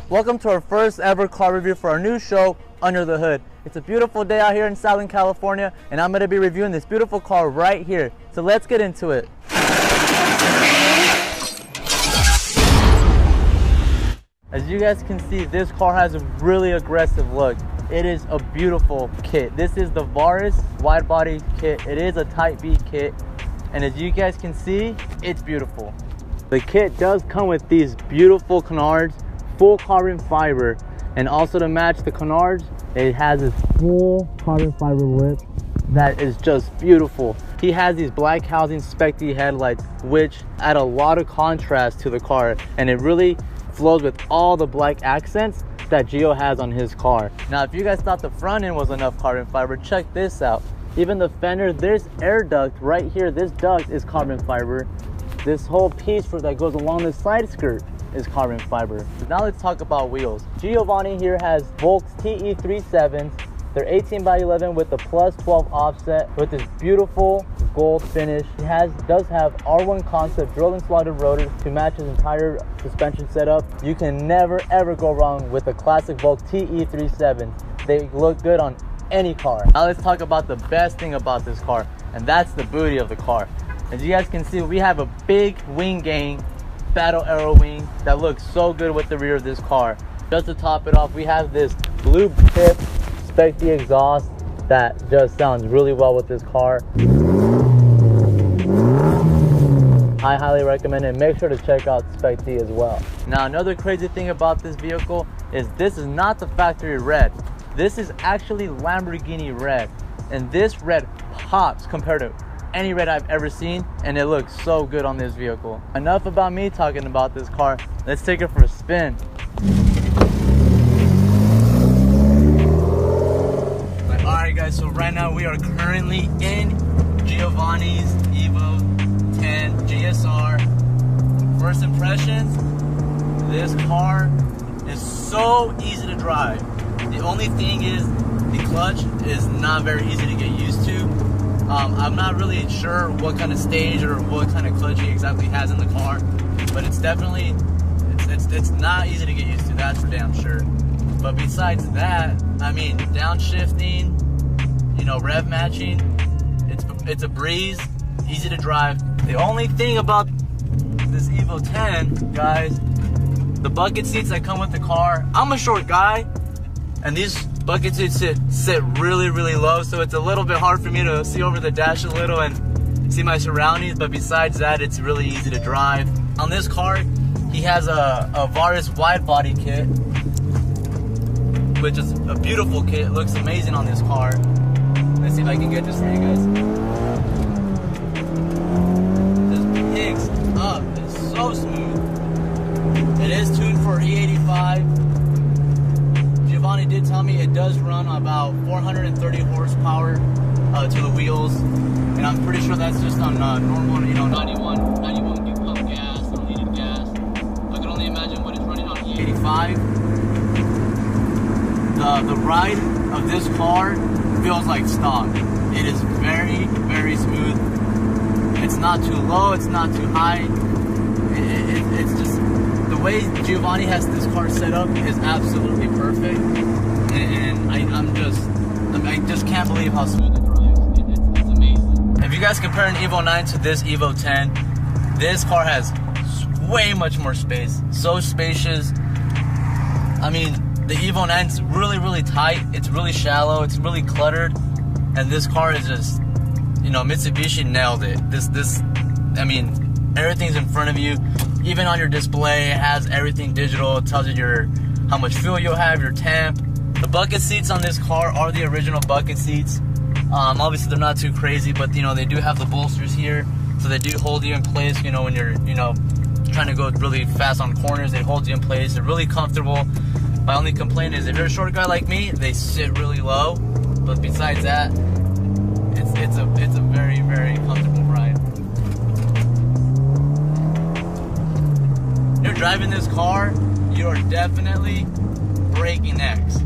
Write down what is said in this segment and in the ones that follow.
Welcome to our first ever car review for our new show, Under the Hood. It's a beautiful day out here in Southern California, and I'm going to be reviewing this beautiful car right here. So let's get into it. As you guys can see, this car has a really aggressive look. It is a beautiful kit. This is the Varis wide body kit. It is a Type B kit, and as you guys can see, it's beautiful. The kit does come with these beautiful canards, full carbon fiber, and also to match the canards, it has this full carbon fiber lip that is just beautiful. He has these black housing Spec D headlights, which add a lot of contrast to the car, and it really flows with all the black accents that Gio has on his car. Now, if you guys thought the front end was enough carbon fiber, check this out. Even the fender, there's air duct right here. This duct is carbon fiber. This whole piece that goes along the side skirt is carbon fiber. Now let's talk about wheels. Giovanni here has Volks TE37s. They're 18/11 with the plus 12 offset with this beautiful gold finish. He does have R1 concept drill and slotted rotors to match his entire suspension setup. You can never ever go wrong with the classic Volks TE37. They look good on any car. Now let's talk about the best thing about this car, and that's the booty of the car. As you guys can see, we have a big wing gang battle arrow wing that looks so good with the rear of this car. Just to top it off, we have this blue tip Spec D exhaust that just sounds really well with this car. I highly recommend it. Make sure to check out Spec D as well. Now, another crazy thing about this vehicle is this is not the factory red. This is actually Lamborghini red, and this red pops compared to any red I've ever seen, and it looks so good on this vehicle. Enough about me talking about this car. Let's take it for a spin. Alright guys, so right now we are currently in Giovanni's Evo 10 GSR. First impressions, this car is so easy to drive. The only thing is the clutch is not very easy to get used to. I'm not really sure what kind of stage or what kind of clutch he exactly has in the car, but it's definitely, it's not easy to get used to, that's for damn sure. But besides that, I mean, downshifting, you know, rev matching, it's a breeze, easy to drive. The only thing about this Evo 10, guys, the bucket seats that come with the car, I'm a short guy, and these bucket seats sit really, really low, so it's a little bit hard for me to see over the dash a little and see my surroundings, but besides that, it's really easy to drive. On this car, he has a Varis wide body kit, which is a beautiful kit. It looks amazing on this car. Let's see if I can get this for you guys. This picks up, it's so smooth. It is tuned for E85. Giovanni did tell me it does run about 430 horsepower to the wheels, and I'm pretty sure that's just on normal, you know, 91 gig pump gas, unleaded gas. I can only imagine what it's running on E85. The ride of this car feels like stock. It is very, very smooth. It's not too low, it's not too high. It's just, the way Giovanni has this car set up is absolutely perfect, and I just can't believe how smooth it drives. It's amazing. If you guys compare an Evo 9 to this Evo 10, this car has way much more space. So spacious. I mean, the Evo 9's really, really tight. It's really shallow. It's really cluttered, and this car is just, you know, Mitsubishi nailed it. I mean, everything's in front of you. Even on your display, it has everything digital. It tells you how much fuel you'll have, your temp. The bucket seats on this car are the original bucket seats. Obviously, they're not too crazy, but you know, they do have the bolsters here, so they do hold you in place. You know, when you're, you know, trying to go really fast on corners, they hold you in place. They're really comfortable. My only complaint is if you're a short guy like me, they sit really low. But besides that, it's a very, very comfortable ride. You're driving this car, you are definitely breaking necks.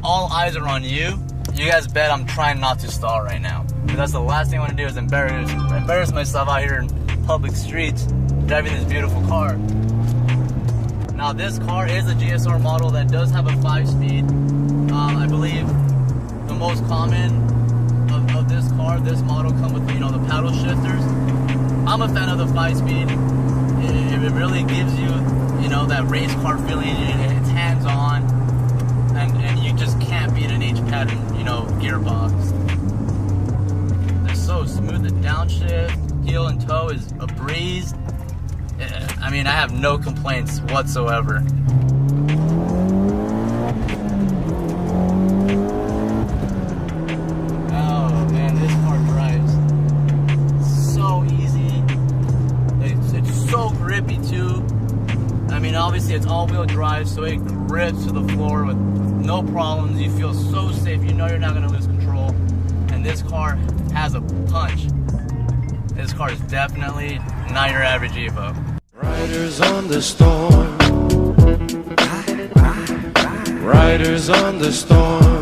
All eyes are on you. You guys bet I'm trying not to stall right now. Because that's the last thing I want to do is embarrass myself out here in public streets driving this beautiful car. Now this car is a GSR model that does have a 5-speed. I believe the most common of this car, this model, come with, you know, the paddle shifters. I'm a fan of the 5-speed. It really gives you, you know, that race car feeling. It's hands-on, and you just can't beat an H-pattern, you know, gearbox. They're so smooth. The downshift, heel and toe is a breeze. I mean, I have no complaints whatsoever. Oh man, this car drives so easy. It's so grippy too. I mean, obviously it's all-wheel drive, so it grips to the floor with no problems. You feel so safe. You know you're not gonna lose control. And this car has a punch. This car is definitely not your average Evo. Riders on the storm. Riders on the storm.